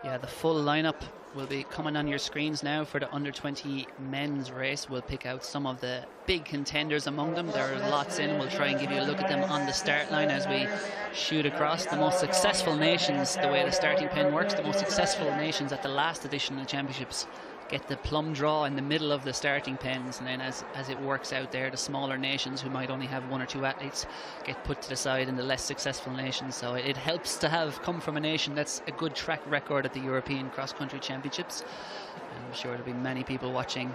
Yeah, the full lineup will be coming on your screens now for the under-20 men's race. We'll pick out some of the big contenders among them. There are lots in. We'll try and give you a look at them on the start line as we shoot across. The most successful nations, the way the starting pen works, the most successful nations at the last edition of the championships get the plum draw in the middle of the starting pens, and then as it works out there, the smaller nations who might only have one or two athletes get put to the side in the less successful nations. So it helps to have come from a nation that's a good track record at the European cross-country championships. And I'm sure there'll be many people watching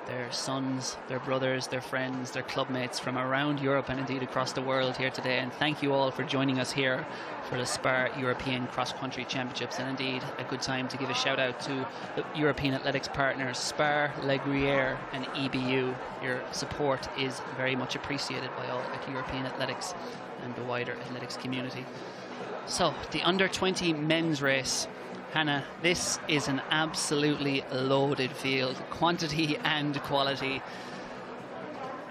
their sons, their brothers, their friends, their clubmates from around Europe and indeed across the world here today. And thank you all for joining us here for the SPAR European Cross Country Championships, and indeed a good time to give a shout out to the European athletics partners SPAR, La Gruyere and EBU. Your support is very much appreciated by all at European athletics and the wider athletics community. So the under-20 men's race. Hannah, this is an absolutely loaded field, quantity and quality.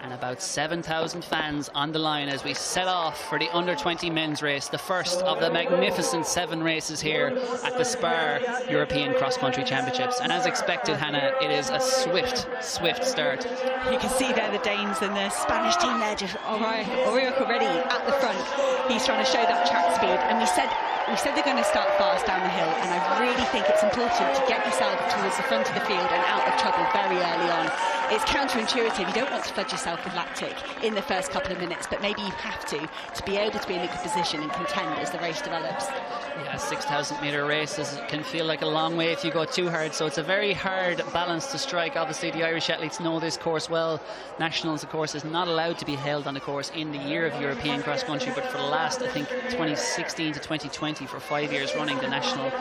And about 7,000 fans on the line as we set off for the under-20 men's race, the first of the magnificent 7 races here at the SPAR European Cross Country Championships. And as expected, Hannah, it is a swift start. You can see there the Danes and the Spanish team there, just already at the front. He's trying to show that track speed, and we said they're going to start fast down the hill, and I really think it's important to get yourself towards the front of the field and out of trouble very early on. It's counterintuitive. You don't want to flood yourself with lactic in the first couple of minutes, but maybe you have to be able to be in a good position and contend as the race develops. Yeah, 6,000 metre races can feel like a long way if you go too hard, so it's a very hard balance to strike. Obviously the Irish athletes know this course well. Nationals, of course, is not allowed to be held on the course in the year of European cross country, but for the last, I think, 2016 to 2020, for 5 years running, the National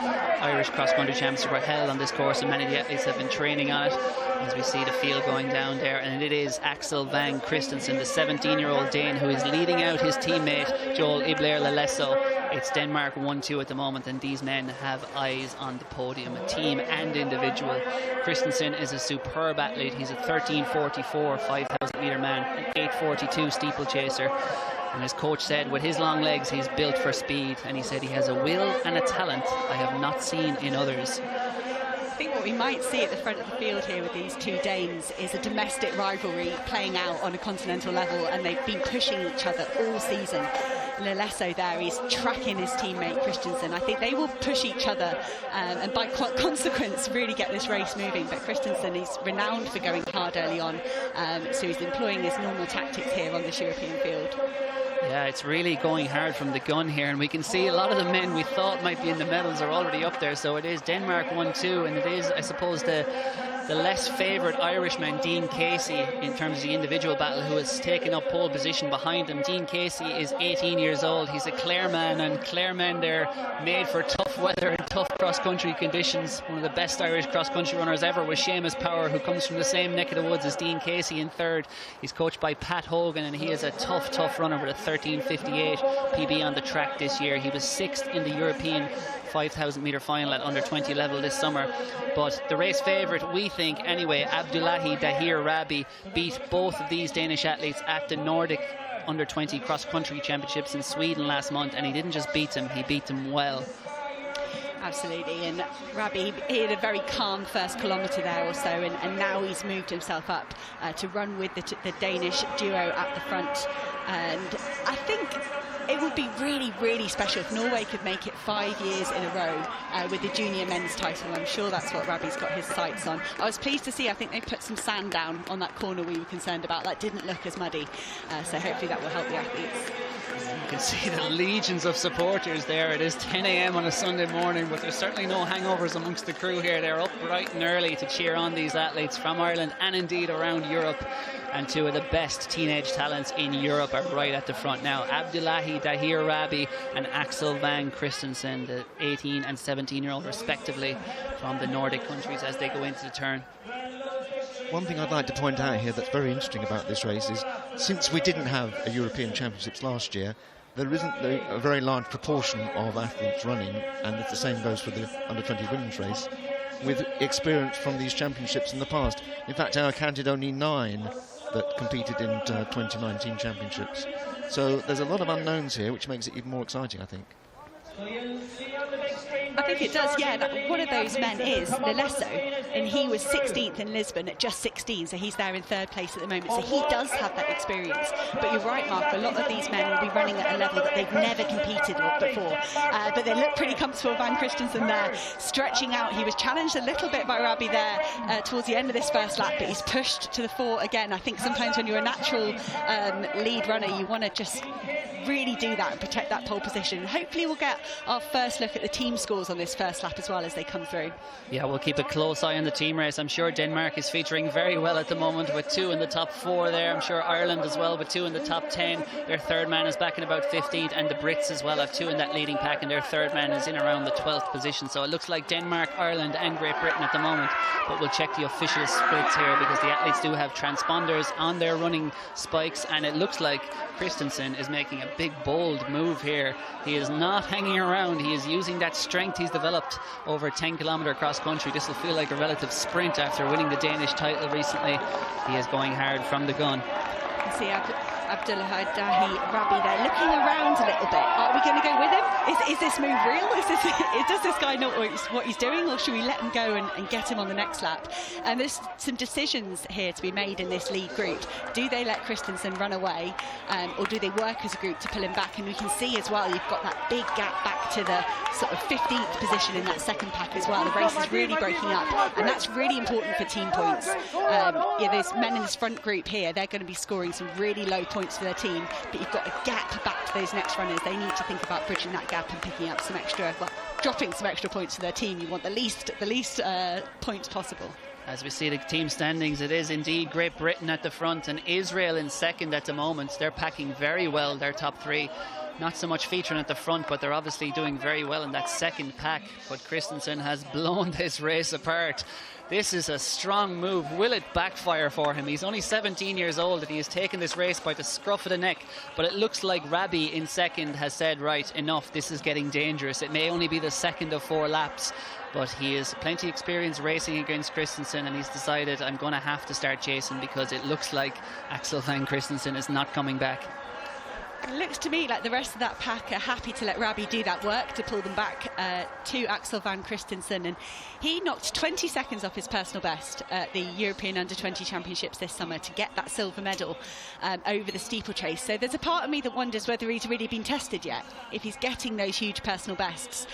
Irish Cross Country Championships were held on this course, and many of the athletes have been training on it. As we see the field going down there, and it is Axel Vang Christensen, the 17-year-old Dane, who is leading out his teammate Joel Ibler-Lalesso. It's Denmark 1-2 at the moment, and these men have eyes on the podium, a team and individual. Christensen is a superb athlete. He's a 13.44 5,000 metre man, an 8.42 steeplechaser. And as coach said, with his long legs, he's built for speed. And he said he has a will and a talent I have not seen in others. I think what we might see at the front of the field here with these two Danes is a domestic rivalry playing out on a continental level, and they've been pushing each other all season. Lalesso there, he's tracking his teammate Christensen. I think they will push each other and by consequence really get this race moving. But Christensen is renowned for going hard early on, so he's employing his normal tactics here on this European field. Yeah, it's really going hard from the gun here, and we can see a lot of the men we thought might be in the medals are already up there. So it is Denmark 1-2, and it is, I suppose, the less favoured Irishman, Dean Casey, in terms of the individual battle, who has taken up pole position behind him. Dean Casey is 18 years old. He's a Clare man, and Clare men, they're made for tough weather and tough cross-country conditions. One of the best Irish cross-country runners ever was Seamus Power, who comes from the same neck of the woods as Dean Casey in third. He's coached by Pat Hogan, and he is a tough runner with a 13.58 PB on the track this year. He was 6th in the European 5,000 metre final at under 20 level this summer. But the race favourite, we think anyway, Abdullahi Dahir Rabi, beat both of these Danish athletes at the Nordic under 20 cross country championships in Sweden last month, and he didn't just beat them, he beat them well. Absolutely, and Rabi, he had a very calm first kilometre there or so, and now he's moved himself up to run with the Danish duo at the front. And I think it would be really special if Norway could make it 5 years in a row with the junior men's title. I'm sure that's what Rabi's got his sights on. I was pleased to see, I think they put some sand down on that corner we were concerned about. That didn't look as muddy, so hopefully that will help the athletes. You can see the legions of supporters there. It is 10 a.m. on a Sunday morning, but there's certainly no hangovers amongst the crew here. They're up bright and early to cheer on these athletes from Ireland and indeed around Europe. And two of the best teenage talents in Europe are right at the front now. Abdullahi Dahir Rabi and Axel Vang Christensen, the 18 and 17-year-old respectively, from the Nordic countries as they go into the turn. One thing I'd like to point out here that's very interesting about this race is, since we didn't have a European Championships last year, there isn't a very large proportion of athletes running, and the same goes for the under-20 women's race, with experience from these championships in the past. In fact, I counted only 9 that competed in 2019 championships. So there's a lot of unknowns here, which makes it even more exciting, I think. I think it does, yeah. One of those men is Nelesso, and he was 16th in Lisbon at just 16, so he's there in 3rd place at the moment. So he does have that experience. But you're right, Mark, a lot of these men will be running at a level that they've never competed before. But they look pretty comfortable. Vang Christensen there, stretching out. He was challenged a little bit by Rabi there towards the end of this first lap, but he's pushed to the fore again. I think sometimes when you're a natural lead runner, you want to just really do that and protect that pole position. Hopefully we'll get our first look at the team scores on this first lap as well as they come through. Yeah, we'll keep a close eye on the team race. I'm sure Denmark is featuring very well at the moment with 2 in the top 4 there. I'm sure Ireland as well with 2 in the top 10. Their 3rd man is back in about 15th, and the Brits as well have 2 in that leading pack, and their 3rd man is in around the 12th position. So it looks like Denmark, Ireland and Great Britain at the moment, but we'll check the official splits here because the athletes do have transponders on their running spikes, and it looks like Christensen is making a big bold move here. He is not hanging around. He is using that strength he's developed over a 10-kilometre cross country. This will feel like a relative sprint after winning the Danish title recently. He is going hard from the gun. See Abdullah Dahi Rabi there looking around a little bit. Are we going to go with him? Is this move real? Does this guy know what he's doing, or should we let him go and get him on the next lap? And there's some decisions here to be made in this lead group. Do they let Christensen run away, or do they work as a group to pull him back? And we can see as well, you've got that big gap back to the sort of 15th position in that 2nd pack as well. The race is really breaking up, and that's really important for team points. Those men in this front group here, they're going to be scoring some really low points for their team, but you've got a gap back to those next runners. They need to think about bridging that gap and picking up some extra, dropping some extra points for their team. You want the least points possible. As we see the team standings, it is indeed Great Britain at the front and Israel in 2nd at the moment. They're packing very well, their top 3. Not so much featuring at the front, but they're obviously doing very well in that 2nd pack. But Christensen has blown this race apart. This is a strong move. Will it backfire for him? He's only 17 years old and he has taken this race by the scruff of the neck. But it looks like Rabi in 2nd has said, right, enough, this is getting dangerous. It may only be the 2nd of 4 laps, but he has plenty of experience racing against Christensen, and he's decided, I'm going to have to start chasing because it looks like Axel Vang Christensen is not coming back. It looks to me like the rest of that pack are happy to let Rabi do that work to pull them back to Axel Vang Christensen, and he knocked 20 seconds off his personal best at the European Under-20 Championships this summer to get that silver medal over the steeplechase. So there's a part of me that wonders whether he's really been tested yet, if he's getting those huge personal bests.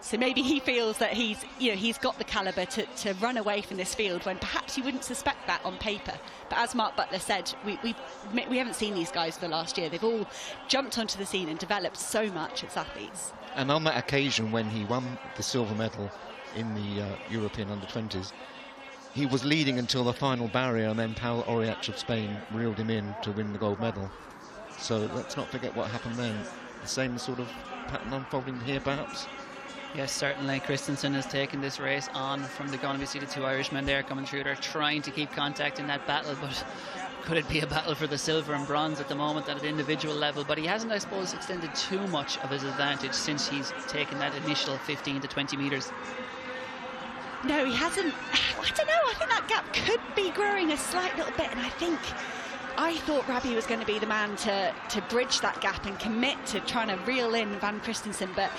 So maybe he feels that he's got the calibre to run away from this field when perhaps you wouldn't suspect that on paper. But as Mark Butler said, we haven't seen these guys for the last year. They've all jumped onto the scene and developed so much as athletes. And on that occasion when he won the silver medal in the European Under-20s, he was leading until the final barrier, and then Pau Oriach of Spain reeled him in to win the gold medal. So let's not forget what happened then. The same sort of pattern unfolding here, perhaps? Yes, certainly. Christensen has taken this race on from the gun. We see the 2 Irishmen there coming through. They're trying to keep contact in that battle, but could it be a battle for the silver and bronze at the moment at an individual level? But he hasn't, I suppose, extended too much of his advantage since he's taken that initial 15 to 20 metres. No, he hasn't. I don't know. I think that gap could be growing a slight little bit, and I thought Rabi was going to be the man to bridge that gap and commit to trying to reel in Vang Christensen, but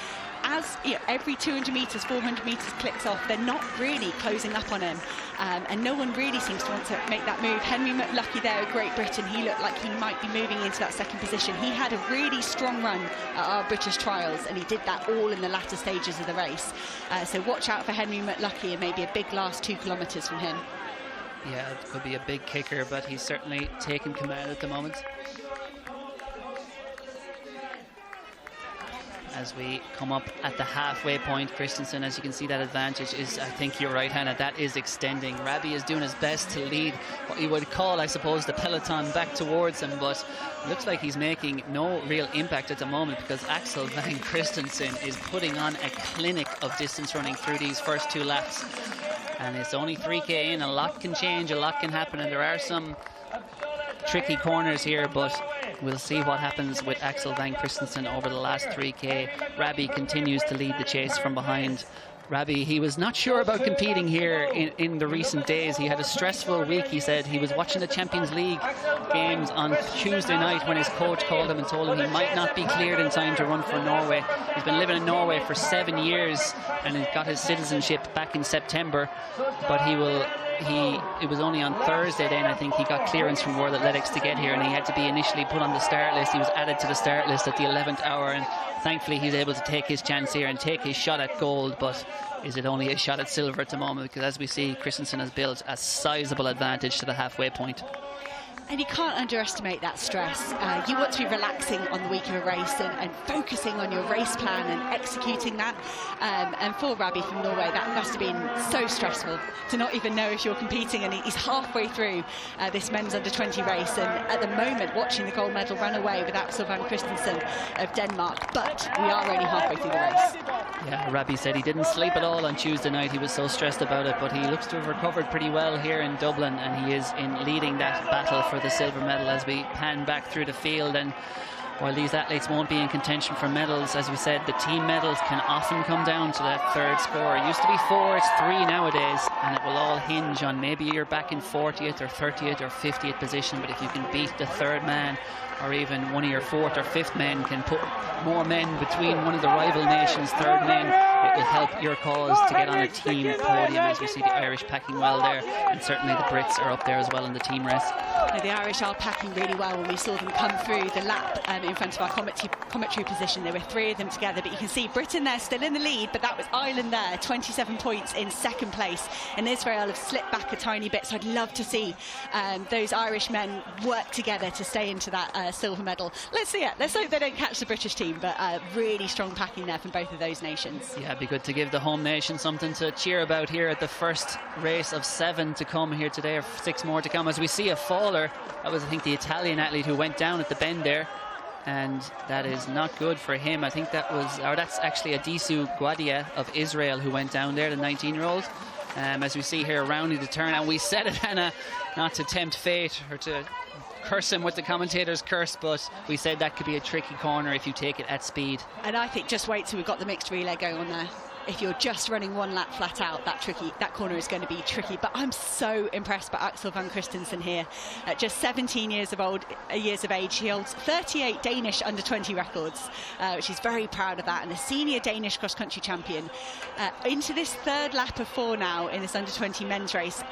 as every 200 metres, 400 metres clicks off, they're not really closing up on him, and no one really seems to want to make that move. Henry McLucky there at Great Britain, he looked like he might be moving into that 2nd position. He had a really strong run at our British trials, and he did that all in the latter stages of the race. So watch out for Henry McLucky and maybe a big last 2 kilometres from him. Yeah, it could be a big kicker, but he's certainly taking command at the moment. As we come up at the halfway point, Christensen, as you can see, that advantage is, I think you're right, Hannah, that is extending. Rabi is doing his best to lead what you would call, I suppose, the peloton back towards him, but looks like he's making no real impact at the moment because Axel Vang Christensen is putting on a clinic of distance running through these first 2 laps. And it's only 3k in, a lot can change, a lot can happen, and there are some tricky corners here, but we'll see what happens with Axel Vang Christensen over the last 3k. Rabi continues to lead the chase from behind, Rabbi, he was not sure about competing here in the recent days. He had a stressful week, he said. He was watching the Champions League games on Tuesday night when his coach called him and told him he might not be cleared in time to run for Norway. He's been living in Norway for 7 years and he got his citizenship back in September, but it was only on Thursday then I think he got clearance from World Athletics to get here, and he had to be initially put on the start list. He was added to the start list at the 11th hour, and thankfully he's able to take his chance here and take his shot at gold. But is it only a shot at silver at the moment? Because as we see, Christensen has built a sizable advantage to the halfway point. And you can't underestimate that stress. You want to be relaxing on the week of a race and focusing on your race plan and executing that. And for Rabbi from Norway, that must have been so stressful to not even know if you're competing. And he's halfway through this men's under-20 race. And at the moment, watching the gold medal run away with Axel Vang Christensen of Denmark. But we are only halfway through the race. Yeah, Rabbi said he didn't sleep at all on Tuesday night. He was so stressed about it. But he looks to have recovered pretty well here in Dublin. And he is in leading that battle for the silver medal as we pan back through the field. And while these athletes won't be in contention for medals, as we said, the team medals can often come down to that third score. It used to be 4, it's 3 nowadays, and it will all hinge on maybe you're back in 40th or 30th or 50th position, but if you can beat the third man, or even one of your 4th or 5th men, can put more men between one of the rival nations' third men, it will help your cause to get on a team podium, as we see the Irish packing well there, and certainly the Brits are up there as well in the team race. The Irish are packing really well. When we saw them come through the lap in front of our commentary position, there were 3 of them together, but you can see Britain there still in the lead, but that was Ireland there, 27 points in second place, and Israel have slipped back a tiny bit. So I'd love to see those Irish men work together to stay into that silver medal. Let's see it. Let's hope they don't catch the British team, but really strong packing there from both of those nations. Yeah, it'd be good to give the home nation something to cheer about here at the first race of 7 to come here today, or 6 more to come, as we see a faller. That was, I think, the Italian athlete who went down at the bend there, and that is not good for him. I think that's actually Adisu Gwadia of Israel who went down there, the 19-year-old. As we see here rounding the turn, and we said it, Hannah, not to tempt fate or to curse him with the commentator's curse, but we said that could be a tricky corner if you take it at speed. And I think just wait till we've got the mixed relay going on there. If you're just running one lap flat out, that corner is going to be tricky. But I'm so impressed by Axel Vang Christensen here. At just 17 years of age, he holds 38 Danish under-20 records, which he's very proud of that, and a senior Danish cross-country champion. Into this 3rd lap of 4 now in this under-20 men's race.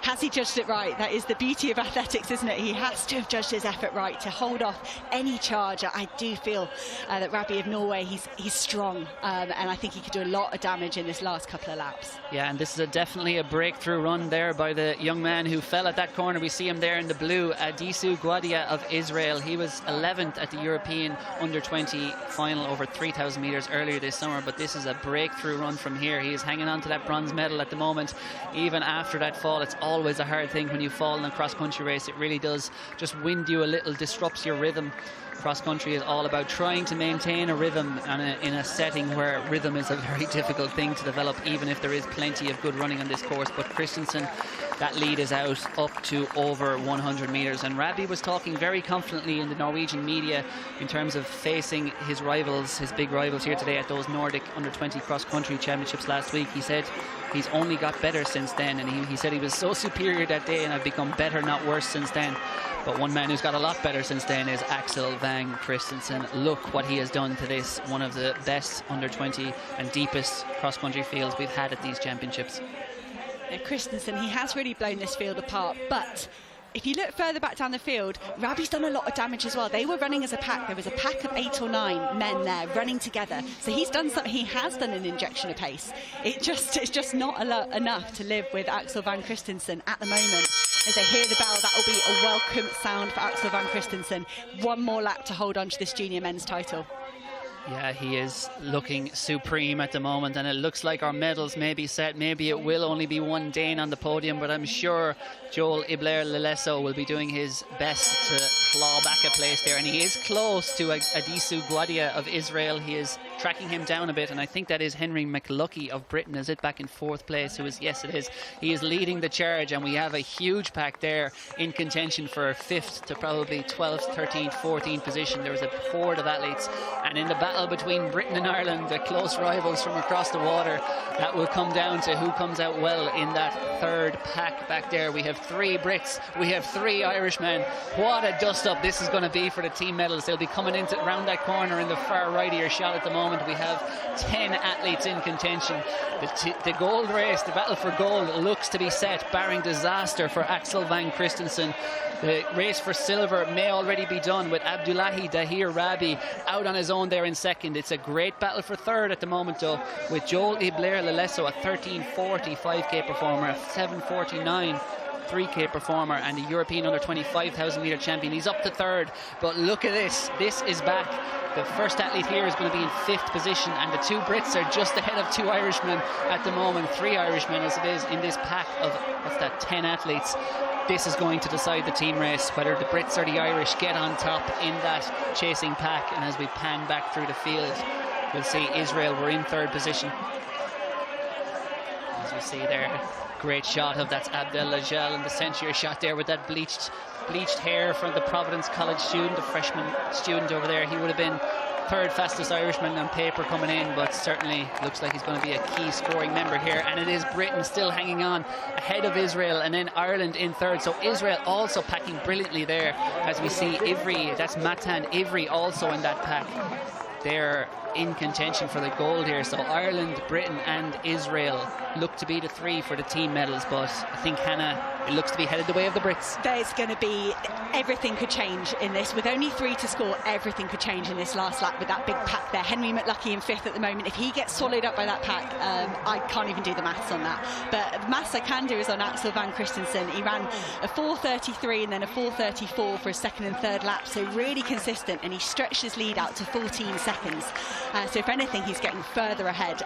Has he judged it right? That is the beauty of athletics, isn't it? He has to have judged his effort right to hold off any charge. I do feel that Rabbi of Norway, he's strong, and I think he could do a lot of damage in this last couple of laps. Yeah, and this is definitely a breakthrough run there by the young man who fell at that corner. We see him there in the blue, Adisu Gwadia of Israel. He was 11th at the European under-20 final over 3,000 metres earlier this summer, but this is a breakthrough run from here. He is hanging on to that bronze medal at the moment. Even after that fall, it's always a hard thing when you fall in a cross-country race. It really does just wind you a little, disrupts your rhythm. Cross-country is all about trying to maintain a rhythm in a setting where rhythm is a very difficult thing to develop, even if there is plenty of good running on this course. But Christensen, that lead is out up to over 100 metres. And Rabbi was talking very confidently in the Norwegian media in terms of facing his rivals, his big rivals here today at those Nordic under-20 cross-country championships last week. He said he's only got better since then, and he said he was so superior that day, and I've become better, not worse, since then. But one man who's got a lot better since then is Axel Vang Christensen. Look what he has done to this, one of the best under-20 and deepest cross-country fields we've had at these championships. Christensen, he has really blown this field apart, but if you look further back down the field, Rabbi's done a lot of damage as well. They were running as a pack. There was a pack of 8 or 9 men there running together. So he's done something. He has done an injection of pace. It's just not enough to live with Axel Vang Christensen at the moment. As they hear the bell, that will be a welcome sound for Axel Vang Christensen. One more lap to hold on to this junior men's title. Yeah, he is looking supreme at the moment, and it looks like our medals may be set. Maybe it will only be one Dane on the podium, but I'm sure Joel Ibler-Lelesso will be doing his best to claw back a place there, and he is close to Adisu Gwadia of Israel. He is tracking him down a bit, and I think that is Henry McLucky of Britain. Is it back in 4th place? Yes, it is. He is leading the charge, and we have a huge pack there in contention for 5th to probably 12th, 13th, 14th position. There was a horde of athletes, and in the battle between Britain and Ireland, the close rivals from across the water, that will come down to who comes out well in that 3rd pack back there. We have 3 Brits, we have 3 Irishmen. What a dust-up this is going to be for the team medals. They'll be coming into around that corner in the far right of your shot at the moment. We have 10 athletes in contention. The gold race, the battle for gold, looks to be set, barring disaster for Axel Vang Christensen. The race for silver may already be done, with Abdullahi Dahir Rabi out on his own there in 2nd. It's a great battle for 3rd at the moment, though, with Joel Iblair Lelesso, a 13:40 5k performer, a 7:49 3k performer, and a European under 20 5,000 metre champion. He's up to 3rd, but look at this. This is back. The first athlete here is going to be in 5th position, and the 2 Brits are just ahead of 2 Irishmen at the moment. 3 Irishmen as it is in this pack of, what's that, 10 athletes. This is going to decide the team race, whether the Brits or the Irish get on top in that chasing pack. And as we pan back through the field, we'll see Israel were in 3rd position. As we see there, great shot of that's Abdel Lajal in the centre shot there with that bleached hair from the Providence College student, the freshman student over there. He would have been 3rd fastest Irishman on paper coming in, but certainly looks like he's going to be a key scoring member here. And it is Britain still hanging on ahead of Israel, and then Ireland in 3rd. So Israel also packing brilliantly there, as we see Ivry, that's Matan Ivry also in that pack. They're in contention for the gold here. So Ireland, Britain and Israel look to be the 3 for the team medals, but I think, Hannah, it looks to be headed the way of the Brits. There's going to be, everything could change in this. With only 3 to score, everything could change in this last lap with that big pack there. Henry McLucky in 5th at the moment. If he gets swallowed up by that pack, I can't even do the maths on that. But the maths I can do is on Axel Vang Christensen. He ran a 4:33 and then a 4:34 for his 2nd and 3rd lap, so really consistent, and he stretched his lead out to 14 seconds. So if anything, he's getting further ahead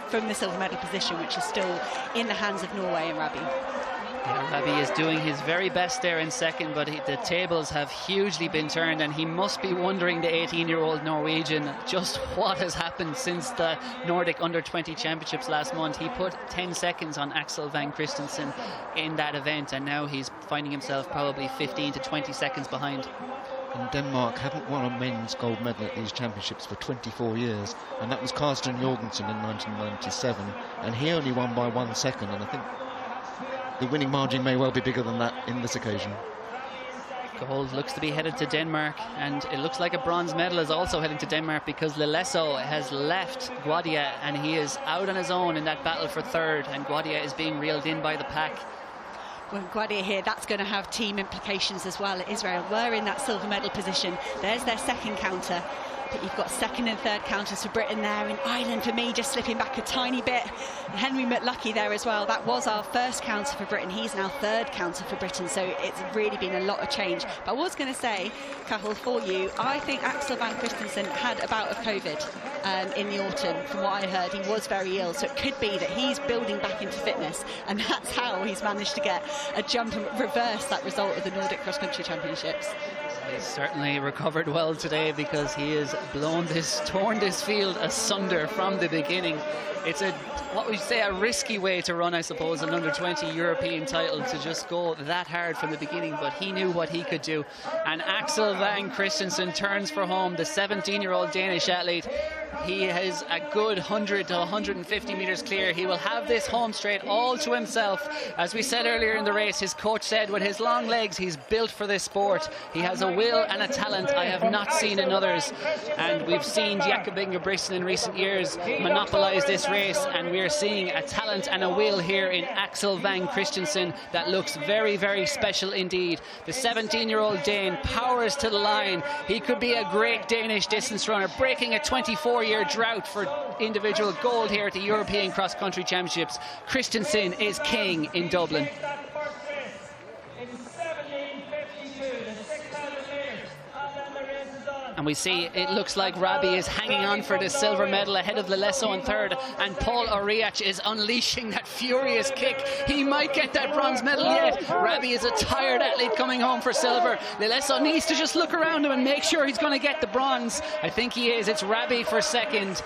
from the silver medal position, which is still in the hands of Norway and Rabi. Yeah, Rabi is doing his very best there in 2nd, but the tables have hugely been turned, and he must be wondering, the 18-year-old Norwegian, just what has happened since the Nordic Under-20 Championships last month. He put 10 seconds on Axel Vang Christensen in that event, and now he's finding himself probably 15 to 20 seconds behind. And Denmark haven't won a men's gold medal at these championships for 24 years, and that was Carsten Jorgensen in 1997, and he only won by 1 second, and I think the winning margin may well be bigger than that in this occasion. Gold looks to be headed to Denmark, and it looks like a bronze medal is also heading to Denmark, because Lelesso has left Guadia and he is out on his own in that battle for 3rd, and Guadia is being reeled in by the pack. Well, Guadia here, that's going to have team implications as well. Israel were in that silver medal position. There's their 2nd counter. But you've got 2nd and 3rd counters for Britain there, and Ireland, for me, just slipping back a tiny bit. Henry McLucky there as well. That was our 1st counter for Britain. He's now 3rd counter for Britain, so it's really been a lot of change. But I was going to say, Cathal, for you, I think Axel Vang Christensen had a bout of COVID in the autumn. From what I heard, he was very ill, so it could be that he's building back into fitness, and that's how he's managed to get a jump and reverse that result of the Nordic Cross Country Championships. He's certainly recovered well today, because he has torn this field asunder from the beginning. It's what would you say, a risky way to run, I suppose, an under-20 European title, to just go that hard from the beginning, but he knew what he could do. And Axel Vang Christensen turns for home, the 17-year-old Danish athlete. He has a good 100 to 150 metres clear. He will have this home straight all to himself. As we said earlier in the race, his coach said with his long legs, he's built for this sport. He has a will and a talent I have not seen in others. And we've seen Jakob Ingebrigtsen in recent years monopolise this race, and we are seeing a talent and a will here in Axel Vang Christensen that looks very, very special indeed. The 17-year-old Dane powers to the line. He could be a great Danish distance runner, breaking a 24-year drought for individual gold here at the European Cross Country Championships. Christensen is king in Dublin. And we see it looks like Rabi is hanging on for the silver medal ahead of Lelesso in third, and Paul Oriach is unleashing that furious kick. He might get that bronze medal yet. Rabi is a tired athlete coming home for silver. Lelesso needs to just look around him and make sure he's going to get the bronze. I think he is. It's Rabi for second,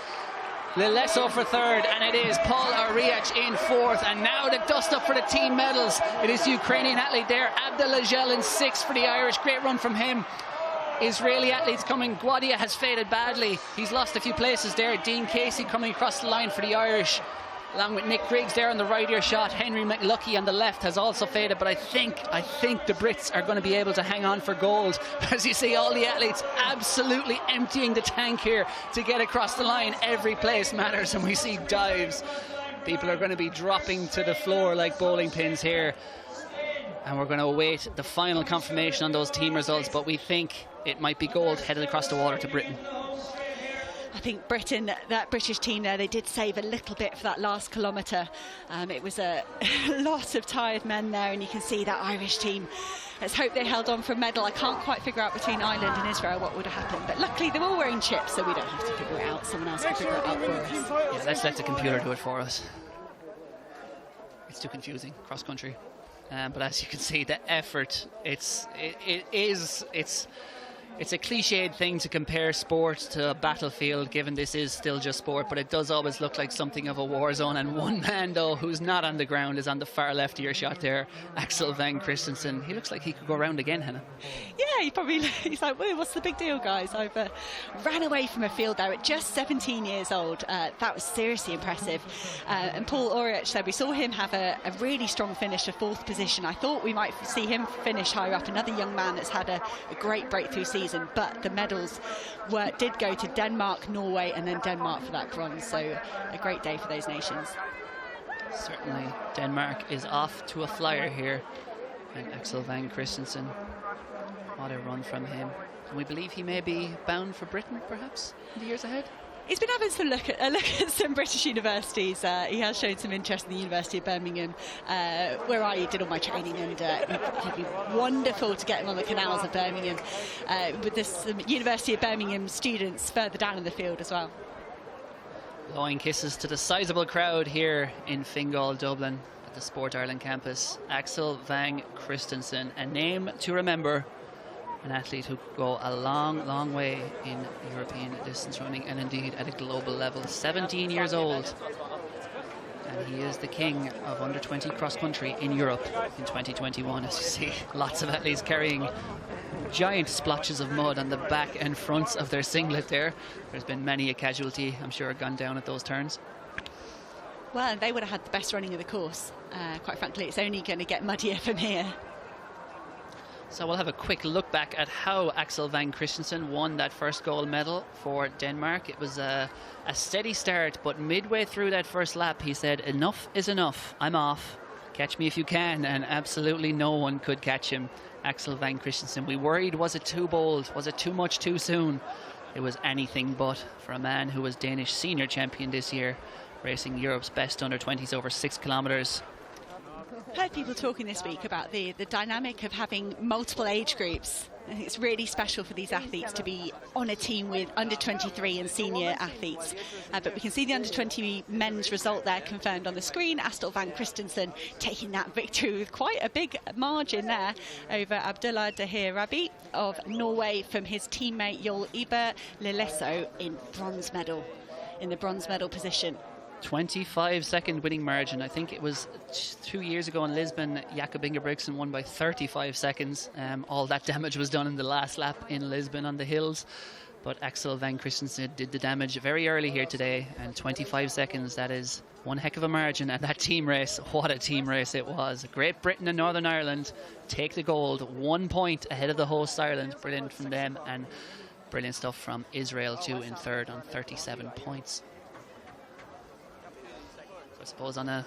Lelesso for third, and it is Paul Oriach in fourth. And now the dust up for the team medals. It is the Ukrainian athlete there, Abdelajel, in sixth for the Irish. Great run from him. Israeli athletes coming. Gwadia has faded badly. He's lost a few places there. Dean Casey coming across the line for the Irish, along with Nick Griggs there on the right ear shot. Henry McLucky on the left has also faded, but I think the Brits are going to be able to hang on for gold. As you see, all the athletes absolutely emptying the tank here to get across the line. Every place matters, and we see dives. People are going to be dropping to the floor like bowling pins here. And we're going to await the final confirmation on those team results, but we think it might be gold headed across the water to Britain. I think Britain, that British team there, they did save a little bit for that last kilometre. It was a lot of tired men there, and you can see that Irish team. Let's hope they held on for a medal. I can't quite figure out between Ireland and Israel what would have happened, but luckily they're all wearing chips, so we don't have to figure it out. Someone else can figure it out for us. Yeah, let's let the computer do it for us. It's too confusing, cross country. But as you can see, the effort, it's a cliched thing to compare sport to a battlefield, given this is still just sport, but it does always look like something of a war zone. And one man, though, who's not on the ground is on the far left of your shot there, Axel Vang Christensen. He looks like he could go around again, Hannah. Yeah, he's like, well, what's the big deal, guys? I've ran away from a field there at just 17 years old. That was seriously impressive. And Paul Oriach there, we saw him have a really strong finish, a fourth position. I thought we might see him finish higher up. Another young man that's had a great breakthrough season. But the medals did go to Denmark, Norway, and then Denmark for that bronze. So a great day for those nations. Certainly, Denmark is off to a flyer here. And Axel Vang Christensen, what a run from him. And we believe he may be bound for Britain, perhaps, in the years ahead. He's been having some look at some British universities. He has shown some interest in the University of Birmingham, where I did all my training, and it'd be wonderful to get him on the canals of Birmingham with this University of Birmingham students further down in the field as well. Blowing kisses to the sizable crowd here in Fingal-Dublin at the Sport Ireland campus. Axel Vang Christensen, a name to remember. An athlete who could go a long, long way in European distance running, and indeed at a global level. 17 years old, and he is the king of under-20 cross-country in Europe in 2021. As you see, lots of athletes carrying giant splotches of mud on the back and fronts of their singlet there. There's been many a casualty, I'm sure, gone down at those turns. Well, they would have had the best running of the course. Quite frankly, it's only going to get muddier from here. So we'll have a quick look back at how Axel Vang Christensen won that first gold medal for Denmark. It was a steady start, but midway through that first lap, he said, "Enough is enough. I'm off. Catch me if you can." And absolutely no one could catch him. Axel Vang Christensen. We worried, was it too bold? Was it too much too soon? It was anything but for a man who was Danish senior champion this year, racing Europe's best under-20s over 6 kilometres. Heard people talking this week about the dynamic of having multiple age groups. I think it's really special for these athletes to be on a team with under-23 and senior athletes. But we can see the under-20 men's result there confirmed on the screen. Axel Vang Christensen taking that victory with quite a big margin there over Abdullah Dahir Rabi of Norway from his teammate Jol Iber Lelesso in the bronze medal position. 25-second winning margin. I think it was 2 years ago in Lisbon, Jakob Ingebrigtsen won by 35 seconds. All that damage was done in the last lap in Lisbon on the hills. But Axel Vang Christensen did the damage very early here today, and 25 seconds, that is one heck of a margin. And that team race, what a team race it was. Great Britain and Northern Ireland take the gold, 1 point ahead of the host Ireland. Brilliant from them, and brilliant stuff from Israel too in third on 37 points. I suppose on a